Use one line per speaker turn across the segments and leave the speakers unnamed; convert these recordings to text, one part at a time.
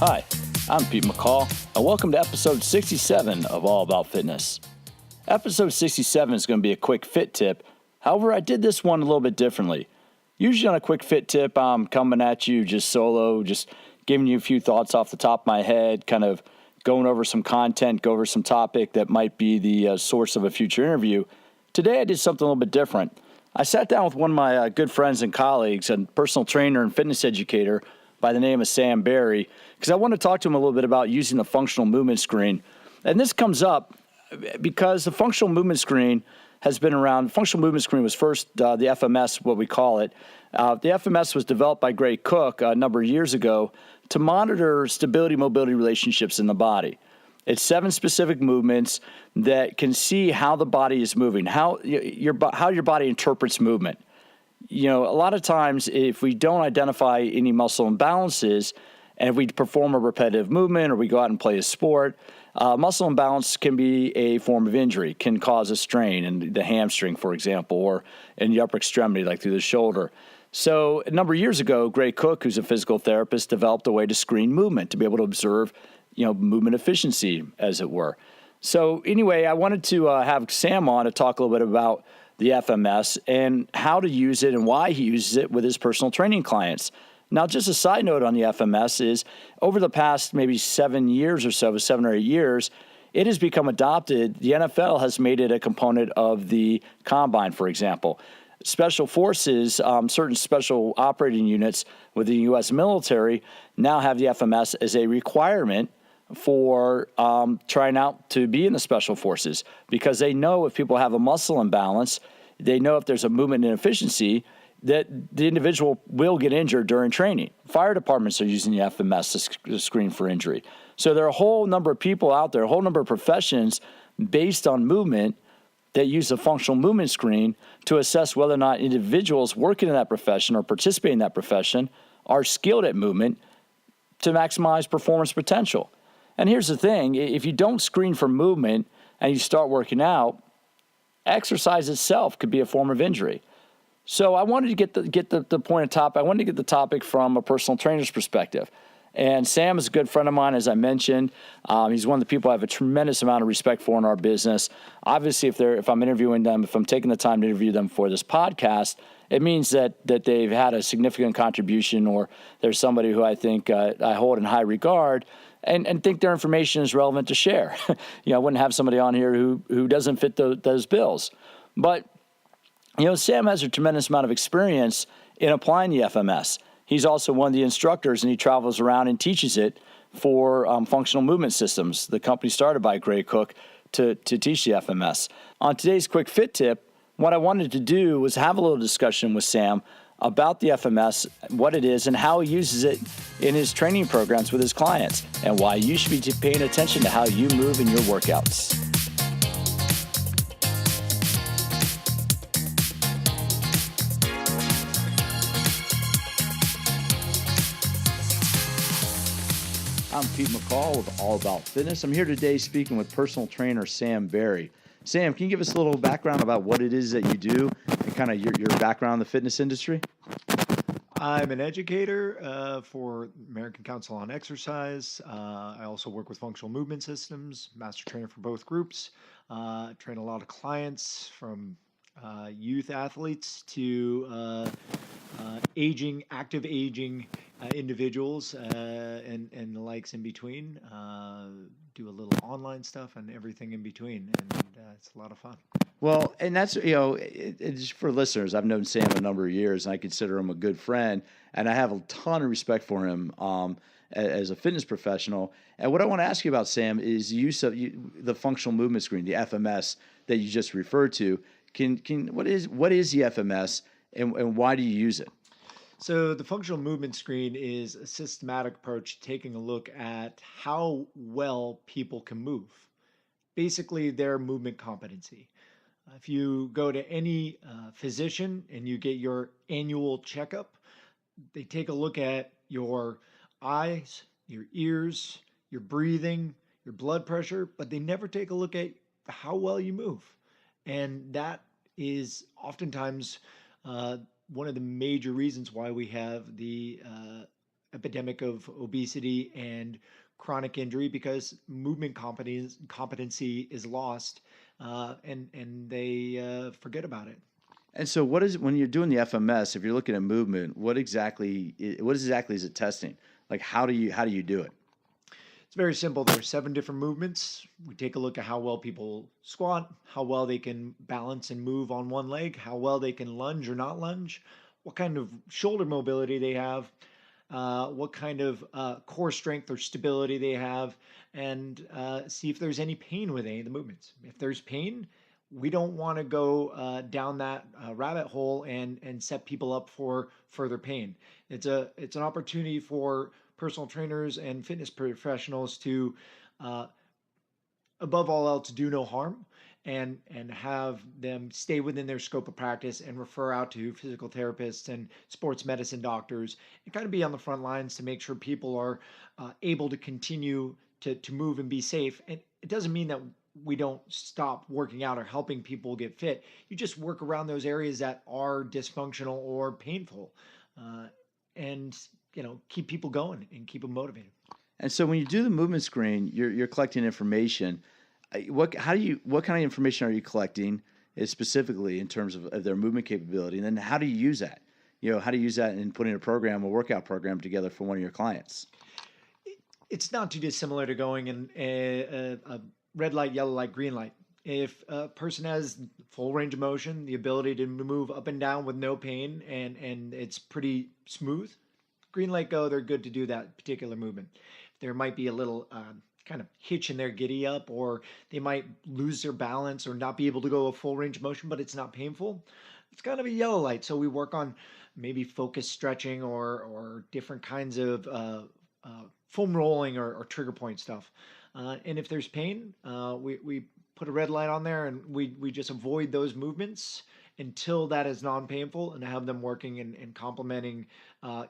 Hi, I'm Pete McCall, and welcome to episode 67 of All About Fitness. Episode 67 is going to be a quick fit tip. However, I did this one a little bit differently. Usually on a quick fit tip, I'm coming at you just solo, just giving you a few thoughts off the top of my head, kind of going over some content, go over some topic that might be the source of a future interview. Today I did something a little bit different. I sat down with one of my good friends and colleagues, a personal trainer and fitness educator by the name of Sam Barry, because I want to talk to him a little bit about using the functional movement screen. And this comes up because the functional movement screen has been around. Functional movement screen was first the FMS, what we call it. The FMS was developed by Gray Cook a number of years ago to monitor stability-mobility relationships in the body. It's 7 specific movements that can see how the body is moving, how your body interprets movement. You know, a lot of times if we don't identify any muscle imbalances, and if we perform a repetitive movement or we go out and play a sport, muscle imbalance can be a form of injury, can cause a strain in the hamstring, for example, or in the upper extremity, like through the shoulder. So a number of years ago, Gray Cook, who's a physical therapist, developed a way to screen movement, to be able to observe, movement efficiency, as it were. So anyway, I wanted to have Sam on to talk a little bit about the FMS and how to use it and why he uses it with his personal training clients. Now, just a side note on the FMS is over the past maybe 7 years or so, 7 or 8 years, it has become adopted. The NFL has made it a component of the combine, for example. Special forces, certain special operating units with the U.S. military now have the FMS as a requirement for trying out to be in the special forces, because they know if people have a muscle imbalance, they know if there's a movement inefficiency, that the individual will get injured during training. Fire departments are using the FMS to screen for injury. So there are a whole number of people out there, a whole number of professions based on movement that use a functional movement screen to assess whether or not individuals working in that profession or participating in that profession are skilled at movement to maximize performance potential. And here's the thing, if you don't screen for movement and you start working out, exercise itself could be a form of injury. So I wanted to get the point of topic. I wanted to get the topic from a personal trainer's perspective. And Sam is a good friend of mine, as I mentioned. He's one of the people I have a tremendous amount of respect for in our business. Obviously, if I'm interviewing them, if I'm taking the time to interview them for this podcast, it means that they've had a significant contribution, or there's somebody who I think I hold in high regard and think their information is relevant to share. I wouldn't have somebody on here who doesn't fit those bills. But Sam has a tremendous amount of experience in applying the FMS. He's also one of the instructors, and he travels around and teaches it for functional movement systems, the company started by Gray Cook to teach the FMS. On today's quick fit tip, what I wanted to do was have a little discussion with Sam about the FMS, what it is, and how he uses it in his training programs with his clients, and why you should be paying attention to how you move in your workouts. I'm Pete McCall with All About Fitness. I'm here today speaking with personal trainer Sam Barry. Sam, can you give us a little background about what it is that you do and kind of your background in the fitness industry?
I'm an educator for American Council on Exercise. I also work with functional movement systems, master trainer for both groups. Train a lot of clients from youth athletes to active aging individuals and the likes in between. Do a little online stuff and everything in between, and it's a lot of fun.
Well, and that's, it's for listeners. I've known Sam a number of years, and I consider him a good friend, and I have a ton of respect for him as a fitness professional. And what I want to ask you about, Sam, is the use of the functional movement screen, the FMS that you just referred to. What is the FMS, and why do you use it?
So the functional movement screen is a systematic approach taking a look at how well people can move, basically their movement competency. If you go to any physician and you get your annual checkup, they take a look at your eyes, your ears, your breathing, your blood pressure, but they never take a look at how well you move. And that is oftentimes one of the major reasons why we have the epidemic of obesity and chronic injury because movement competency is lost, and they forget about it.
And so, what is when you're doing the FMS? If you're looking at movement, what exactly is it testing? Like, how do you do it?
It's very simple. There are 7 different movements. We take a look at how well people squat, how well they can balance and move on one leg, how well they can lunge or not lunge, what kind of shoulder mobility they have, what kind of core strength or stability they have, and see if there's any pain with any of the movements. If there's pain, we don't want to go down that rabbit hole and set people up for further pain. It's an opportunity for personal trainers and fitness professionals to, uh, above all else, do no harm and have them stay within their scope of practice and refer out to physical therapists and sports medicine doctors and kind of be on the front lines to make sure people are able to continue to move and be safe. And it doesn't mean that we don't stop working out or helping people get fit. You just work around those areas that are dysfunctional or painful, and keep people going and keep them motivated.
And so, when you do the movement screen, you're collecting information. What kind of information are you collecting, specifically in terms of their movement capability, and then how do you use that? How do you use that in putting a workout program together for one of your clients?
It's not too dissimilar to going in a red light, yellow light, green light. If a person has full range of motion, the ability to move up and down with no pain, and it's pretty smooth, green light go, they're good to do that particular movement. There might be a little kind of hitch in their giddy up, or they might lose their balance or not be able to go a full range of motion, but it's not painful. It's kind of a yellow light. So we work on maybe focus stretching or different kinds of foam rolling or trigger point stuff. And if there's pain, we put a red light on there and we just avoid those movements until that is non-painful and have them working and complementing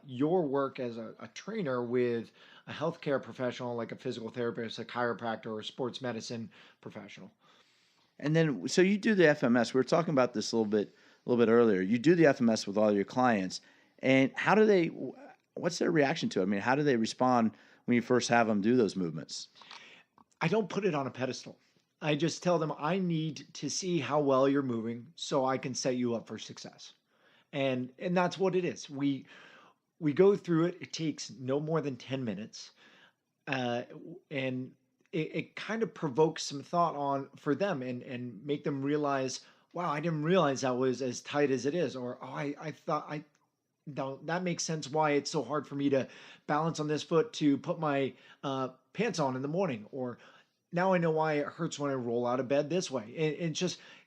your work as a trainer with a healthcare professional like a physical therapist, a chiropractor, or a sports medicine professional.
And then, so you do the FMS. We were talking about this a little bit earlier. You do the FMS with all your clients, and what's their reaction to it? I mean, how do they respond when you first have them do those movements?
I don't put it on a pedestal. I just tell them I need to see how well you're moving so I can set you up for success. And that's what it is. We go through it. It takes no more than 10 minutes. And it kind of provokes some thought on for them and make them realize, wow, I didn't realize that was as tight as it is. Or, oh, I thought no, that makes sense why it's so hard for me to balance on this foot to put my pants on in the morning. Or now I know why it hurts when I roll out of bed this way.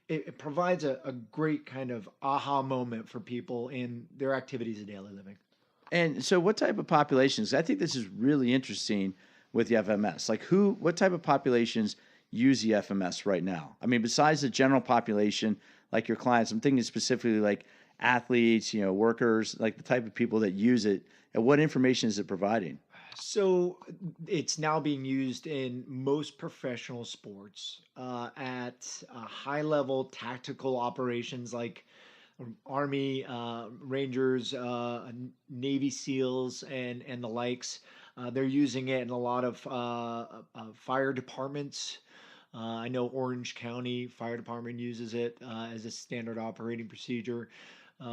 It provides a great kind of aha moment for people in their activities of daily living.
And so, what type of populations? I think this is really interesting with the FMS. Like, what type of populations use the FMS right now? I mean, besides the general population, like your clients, I'm thinking specifically like athletes, workers, like the type of people that use it. And what information is it providing?
So it's now being used in most professional sports at high level tactical operations like Army, Rangers, Navy SEALs, and the likes. They're using it in a lot of fire departments. I know Orange County Fire Department uses it as a standard operating procedure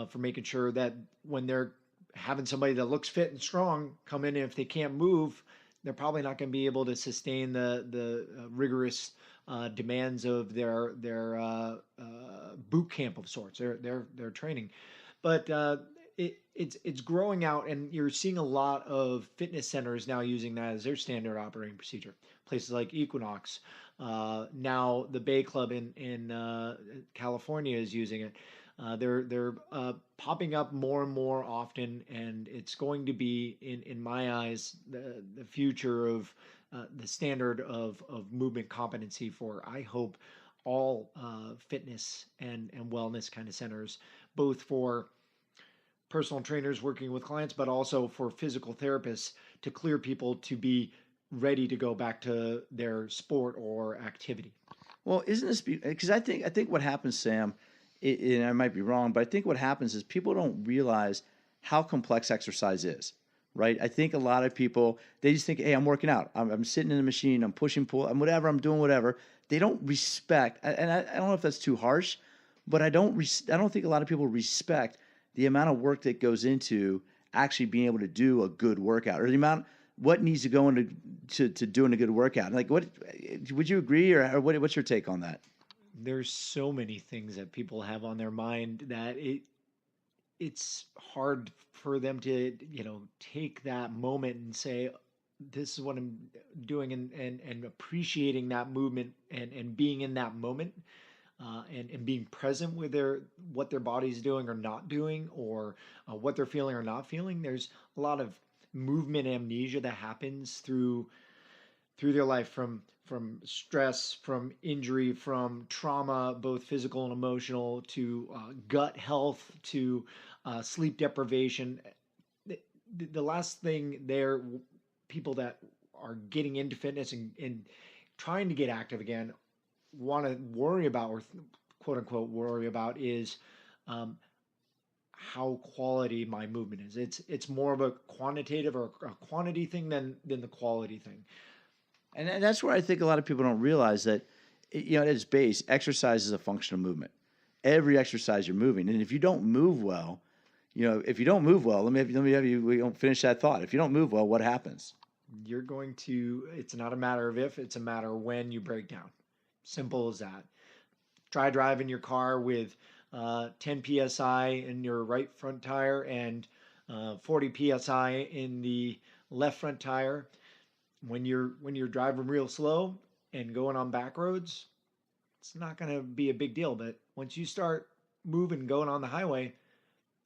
for making sure that when they're having somebody that looks fit and strong come in, and if they can't move, they're probably not going to be able to sustain the rigorous demands of their boot camp of sorts, their training. But it's growing out, and you're seeing a lot of fitness centers now using that as their standard operating procedure. Places like Equinox, now the Bay Club in California is using it. They're popping up more and more often, and it's going to be, in my eyes, the future of the standard of movement competency for, I hope, all fitness and wellness kind of centers, both for personal trainers working with clients, but also for physical therapists to clear people to be ready to go back to their sport or activity.
Well, isn't this because I think what happens, Sam, and I might be wrong, but I think what happens is people don't realize how complex exercise is.
right? I think a lot of people, they just think, hey, I'm working out. I'm sitting in the machine. I'm pushing, pull, I'm whatever. I'm doing whatever. They don't respect, and I don't know if that's too harsh, but I don't think a lot of people respect the amount of work that goes into actually being able to do a good workout, or the amount what needs to go into to doing a good workout. Like, what would you agree, or what's your take on that?
There's so many things that people have on their mind that it's hard for them to, take that moment and say, this is what I'm doing, and appreciating that movement, and being in that moment, and being present with what their body's doing or not doing, or what they're feeling or not feeling. There's a lot of movement amnesia that happens through their life, from stress, from injury, from trauma, both physical and emotional, to gut health, to sleep deprivation. The last thing there, people that are getting into fitness and trying to get active again want to worry about, or quote unquote worry about, is um, how quality my movement is. It's more of a quantitative or a quantity thing than the quality thing.
And that's where I think a lot of people don't realize that, at its base, exercise is a function of movement. Every exercise you're moving, and if you don't move well, if you don't move well, let me have you. We don't finish that thought. If you don't move well, what happens?
You're going to, it's not a matter of if, it's a matter of when you break down. Simple as that. Try driving your car with 10 psi in your right front tire and 40 psi in the left front tire. When you're driving real slow and going on back roads, it's not going to be a big deal. But once you start moving, going on the highway,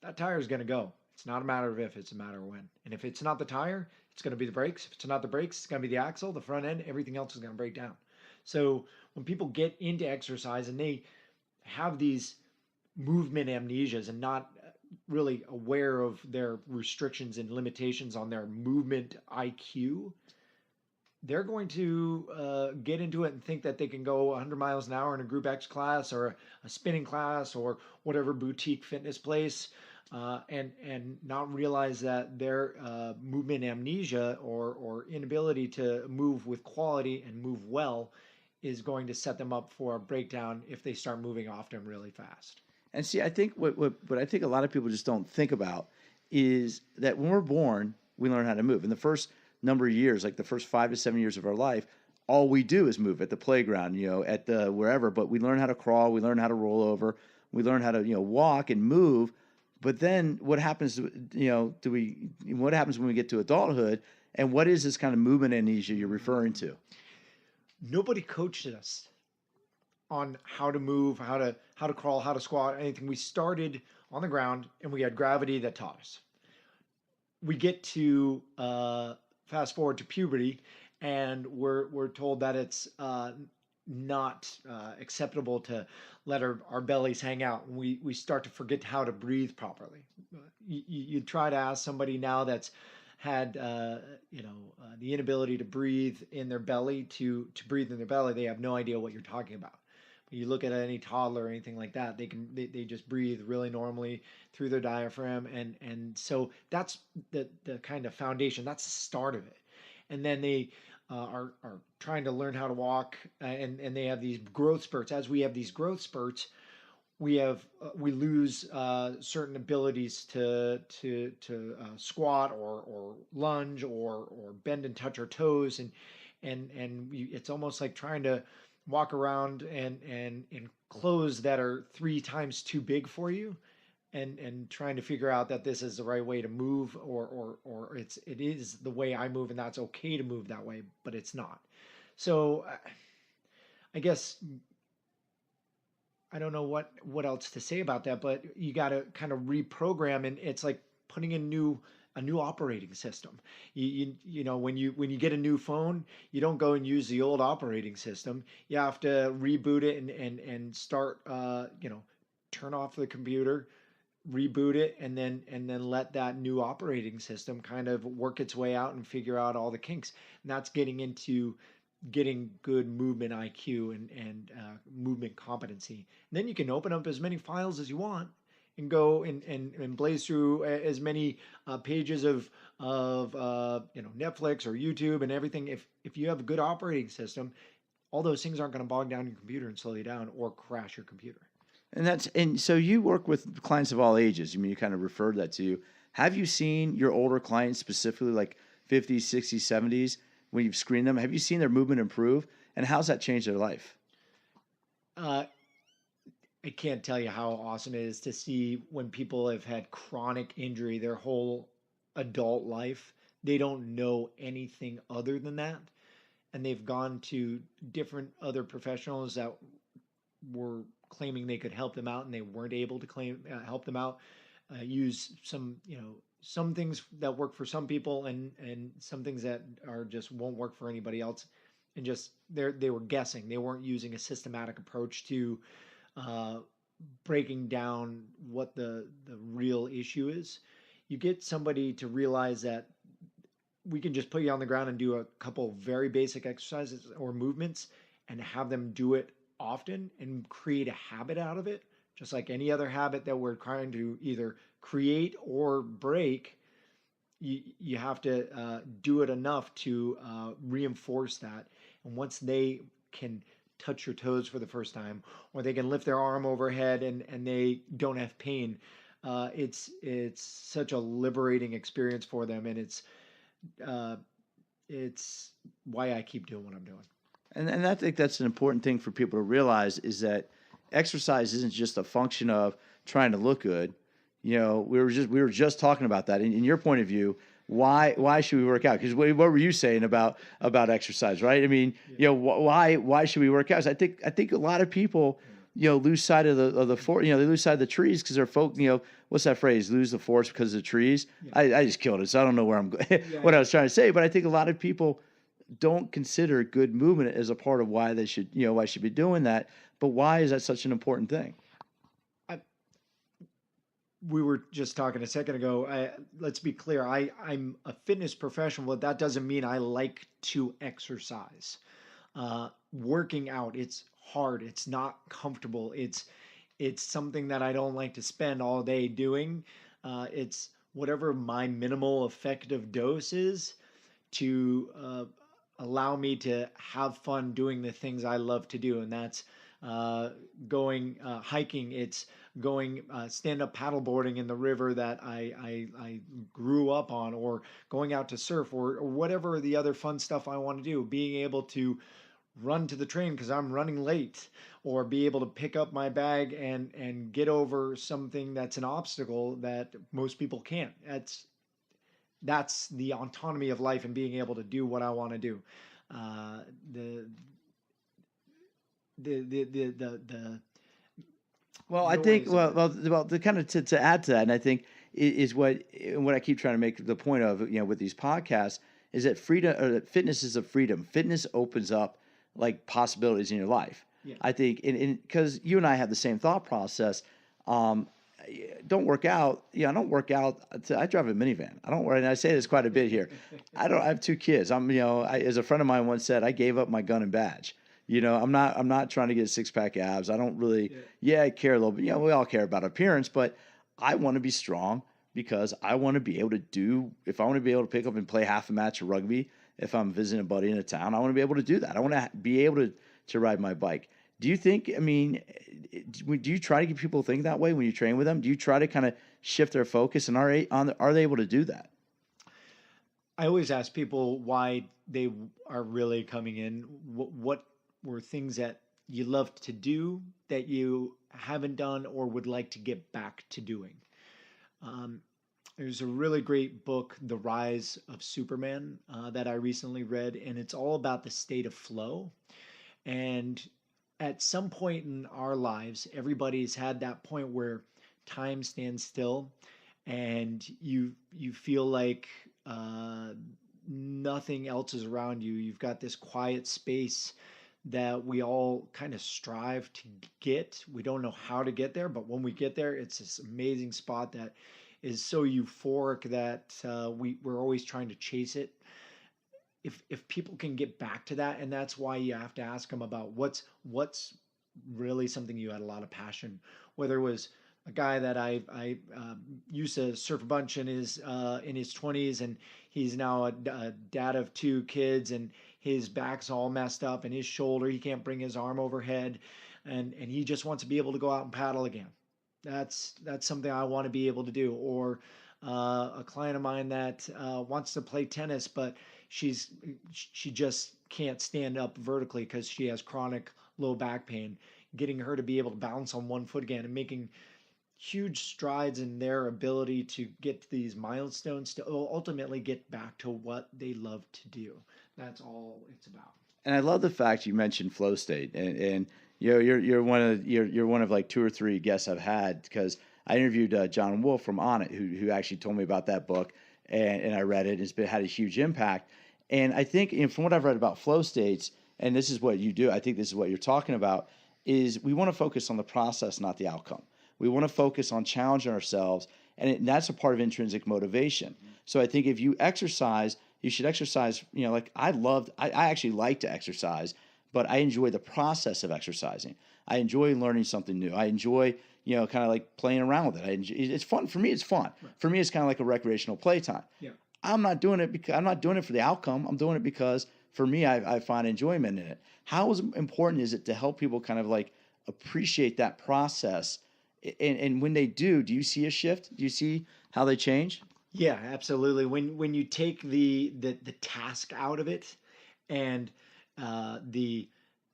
that tire is going to go. It's not a matter of if, it's a matter of when. And if it's not the tire, it's going to be the brakes. If it's not the brakes, it's going to be the axle, the front end, everything else is going to break down. So when people get into exercise and they have these movement amnesias and not really aware of their restrictions and limitations on their movement IQ, they're going to get into it and think that they can go 100 miles an hour in a group X class, or a spinning class, or whatever boutique fitness place, and not realize that their movement amnesia, or inability to move with quality and move well, is going to set them up for a breakdown if they start moving often really fast.
And see, I think what I think a lot of people just don't think about is that when we're born, we learn how to move. In the first number of years, like the first 5 to 7 years of our life, all we do is move at the playground, at the wherever. But we learn how to crawl, we learn how to roll over, we learn how to walk and move. But then what happens? What happens when we get to adulthood? And what is this kind of movement amnesia you're referring to?
Nobody coached us on how to move, how to crawl, how to squat, anything. We started on the ground and we had gravity that taught us. We get to fast forward to puberty, and we're told that it's not acceptable to let our bellies hang out. And we start to forget how to breathe properly. You try to ask somebody now that's had the inability to breathe in their belly to breathe in their belly, they have no idea what you're talking about. You look at any toddler or anything like that, they just breathe really normally through their diaphragm, and so that's the kind of foundation. That's the start of it, and then they are trying to learn how to walk, and they have these growth spurts. As we have these growth spurts, we lose certain abilities to squat, or lunge, or bend and touch our toes, it's almost like trying to walk around in clothes that are 3 times too big for you, and trying to figure out that this is the right way to move, or it is the way I move, and that's okay to move that way, but it's not. So I guess I don't know what else to say about that, but you got to kind of reprogram, and it's like putting a new operating system. When you get a new phone, you don't go and use the old operating system. You have to reboot it and start turn off the computer, reboot it, and then let that new operating system kind of work its way out and figure out all the kinks. And that's getting good movement IQ and movement competency. And then you can open up as many files as you want and go and blaze through as many pages of Netflix or YouTube and everything. If you have a good operating system, all those things aren't going to bog down your computer and slow you down or crash your computer.
And so you work with clients of all ages. I mean, you kind of referred that to you. Have you seen your older clients, specifically like 50s, 60s, 70s, when you've screened them? Have you seen their movement improve? And how's that changed their life?
Uh, I can't tell you how awesome it is to see when people have had chronic injury their whole adult life. They don't know anything other than that. And they've gone to different other professionals that were claiming they could help them out and they weren't able to help them out. Use some things that work for some people and some things that are just won't work for anybody else. And just they were guessing. They weren't using a systematic approach to uh, breaking down what the real issue is. You get somebody to realize that we can just put you on the ground and do a couple very basic exercises or movements and have them do it often and create a habit out of it, just like any other habit that we're trying to either create or break. You have to do it enough to reinforce that. And once they can touch your toes for the first time, or they can lift their arm overhead and they don't have pain, it's such a liberating experience for them, and uh, it's why I keep doing what I'm doing.
And I think that's an important thing for people to realize is that exercise isn't just a function of trying to look good. You know, we were just talking about that. In your point of view, why should we work out? Because what were you saying about exercise, right? I mean, you know, why should we work out? I think a lot of people, you know, lose sight of the forest. You know, they lose sight of the trees because they're you know, what's that phrase? Lose the forest because of the trees. Yeah. I just killed it, so I don't know where I'm going. What I was trying to say, but I think a lot of people don't consider good movement as a part of why they should, you know, why should be doing that. But why is that such an important thing?
We were just talking a second ago. Let's be clear. I'm a fitness professional, but that doesn't mean I like to exercise. Working out, it's hard. It's not comfortable. It's something that I don't like to spend all day doing. It's whatever my minimal effective dose is to allow me to have fun doing the things I love to do, and that's going hiking. It's going stand-up paddleboarding in the river that I grew up on, or going out to surf, or whatever the other fun stuff I want to do. Being able to run to the train because I'm running late, or be able to pick up my bag and get over something that's an obstacle that most people can't. That's the autonomy of life and being able to do what I want to do. The
Well, I think well to kind of to add to that, and I think is what I keep trying to make the point of, you know, with these podcasts is that freedom or that fitness is a freedom. Fitness opens up like possibilities in your life. Yeah. I think, because you and I have the same thought process. Don't work out. Yeah, I don't work out. I drive a minivan. I don't. And I say this quite a bit here. I have 2 kids. As a friend of mine once said, I gave up my gun and badge. You know, I'm not trying to get 6-pack abs. I don't really. Yeah, I care a little bit. You know, we all care about appearance, but I want to be strong because I want to be able to do. If I want to be able to pick up and play half a match of rugby, if I'm visiting a buddy in a town, I want to be able to do that. I want to be able to ride my bike. Do you think, I mean, do you try to get people to think that way when you train with them? Do you try to kind of shift their focus, and are they able to do that?
I always ask people why they are really coming in. What were things that you love to do that you haven't done or would like to get back to doing? There's a really great book, The Rise of Superman, that I recently read, and it's all about the state of flow. And at some point in our lives, everybody's had that point where time stands still, and you feel like nothing else is around you. You've got this quiet space that we all kind of strive to get. We don't know how to get there, but when we get there, it's this amazing spot that is so euphoric that we're always trying to chase it. If people can get back to that, and that's why you have to ask them about what's really something you had a lot of passion, whether it was a guy that I used to surf a bunch in his 20s, and he's now a dad of 2 kids, and his back's all messed up, and his shoulder, he can't bring his arm overhead, and he just wants to be able to go out and paddle again. That's something I want to be able to do. Or a client of mine that wants to play tennis, but she just can't stand up vertically because she has chronic low back pain. Getting her to be able to balance on one foot again and making huge strides in their ability to get to these milestones to ultimately get back to what they love to do. That's all it's about.
And I love the fact you mentioned flow state, and you're one of like 2 or 3 guests I've had, because I interviewed John Wolf from On It, who actually told me about that book, and I read it. It's had a huge impact. And I think, from what I've read about flow states, and this is what you do, I think this is what you're talking about, is we want to focus on the process, not the outcome. We want to focus on challenging ourselves, and that's a part of intrinsic motivation. So I think if you exercise, you should exercise. Like I actually like to exercise, but I enjoy the process of exercising. I enjoy learning something new. I enjoy, kind of like playing around with it. It's fun for me. It's fun for me. It's kind of like a recreational playtime.
Yeah.
I'm not doing it for the outcome. I'm doing it because for me, I find enjoyment in it. How important is it to help people kind of like appreciate that process? And when they do you see a shift? Do you see how they change?
Yeah, absolutely. When you take the task out of it, and the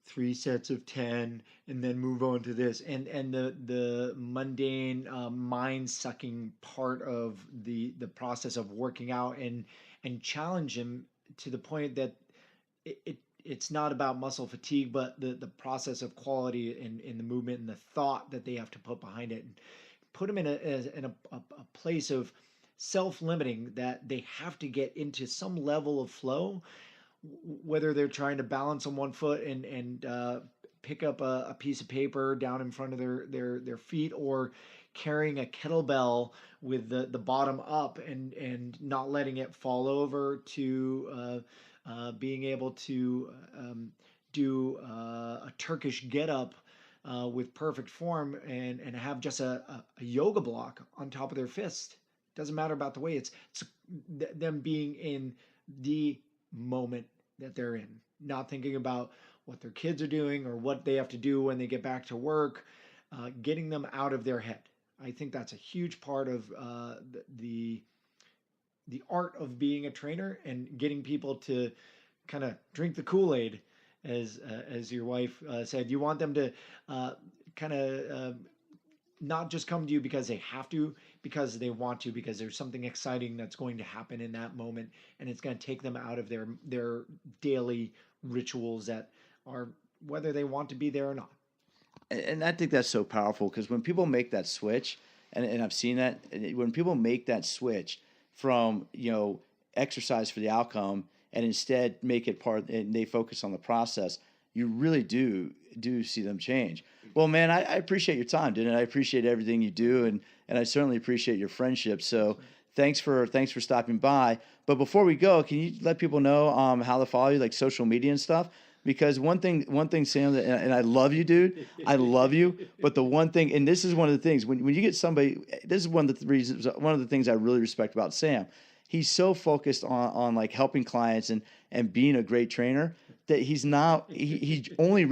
3 sets of 10, and then move on to this, and the mundane, mind sucking part of the process of working out, and challenge them to the point that it's not about muscle fatigue, but the process of quality in the movement and the thought that they have to put behind it, and put them in a place of self-limiting, that they have to get into some level of flow, whether they're trying to balance on one foot and pick up a piece of paper down in front of their feet, or carrying a kettlebell with the bottom up and not letting it fall over, to being able to do a Turkish get up with perfect form, and have just a yoga block on top of their fist. Doesn't matter about the way, it's them being in the moment that they're in, not thinking about what their kids are doing or what they have to do when they get back to work, getting them out of their head. I think that's a huge part of the art of being a trainer, and getting people to kind of drink the Kool-Aid, as your wife said. You want them to kind of not just come to you because they have to, because they want to, because there's something exciting that's going to happen in that moment, and it's going to take them out of their daily rituals that are, whether they want to be there or not.
And I think that's so powerful, because when people make that switch, and I've seen that, when people make that switch from exercise for the outcome, and instead make it part, and they focus on the process, you really do see them change. Well, man, I appreciate your time, dude, and I appreciate everything you do, and I certainly appreciate your friendship. So thanks for stopping by. But before we go, can you let people know how to follow you, like social media and stuff? Because one thing, Sam, and I love you, dude. I love you. But the one thing, and this is one of the things, when you get somebody, this is one of the things I really respect about Sam. He's so focused on like helping clients and being a great trainer, that he's not, he only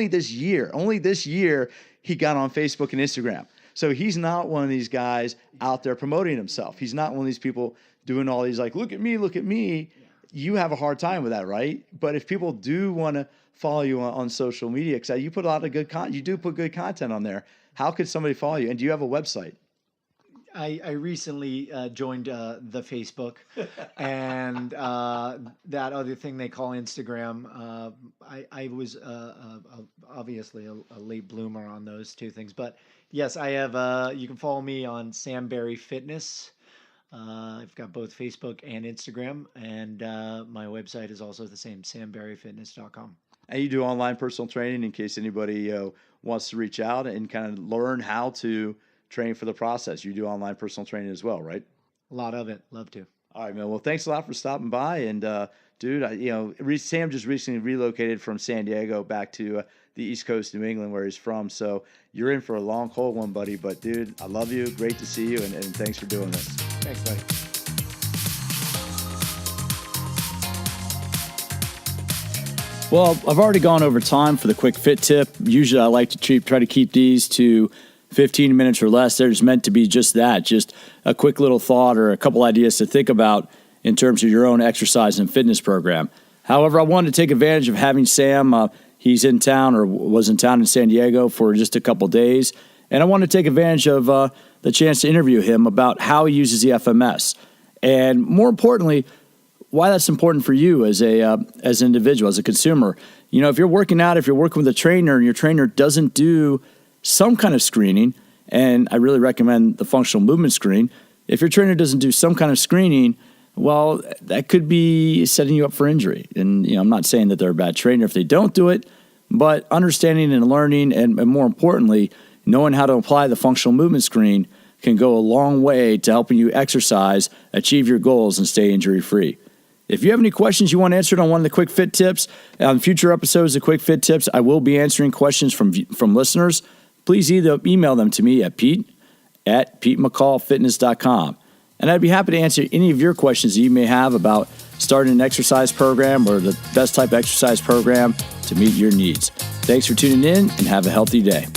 this year he got on Facebook and Instagram. So he's not one of these guys out there promoting himself. He's not one of these people doing all these like, look at me. You have a hard time with that, right? But if people do want to follow you on social media, because you put a lot of good content, you do put good content on there. How could somebody follow you? And do you have a website?
I recently joined the Facebook and that other thing they call Instagram. I was obviously a late bloomer on those 2 things, but yes, I have. You can follow me on Sam Berry Fitness. I've got both Facebook and Instagram, and my website is also the same, samberryfitness.com.
And you do online personal training in case anybody wants to reach out and kind of learn how to train for the process. You do online personal training as well, right?
A lot of it. Love to.
All right, man. Well, thanks a lot for stopping by. And, dude, Sam just recently relocated from San Diego back to the East Coast, New England, where he's from. So you're in for a long, cold one, buddy. But, dude, I love you. Great to see you. And thanks for doing this.
Thanks, buddy.
Well, I've already gone over time for the quick fit tip. Usually I like to try to keep these to 15 minutes or less. They're just meant to be just that, just a quick little thought or a couple ideas to think about in terms of your own exercise and fitness program. However, I wanted to take advantage of having Sam. He's in town or was in town in San Diego for just a couple days. And I wanted to take advantage of the chance to interview him about how he uses the FMS. And more importantly, why that's important for you as an individual, as a consumer. You know, if you're working out, if you're working with a trainer and your trainer doesn't do some kind of screening, and I really recommend the functional movement screen, if your trainer doesn't do some kind of screening, well, that could be setting you up for injury. And, you know, I'm not saying that they're a bad trainer if they don't do it, but understanding and learning and more importantly, knowing how to apply the functional movement screen can go a long way to helping you exercise, achieve your goals, and stay injury-free. If you have any questions you want answered on one of the Quick Fit Tips, on future episodes of Quick Fit Tips, I will be answering questions from listeners. Please either email them to me at pete@PeteMcCallFitness.com. And I'd be happy to answer any of your questions that you may have about starting an exercise program or the best type of exercise program to meet your needs. Thanks for tuning in and have a healthy day.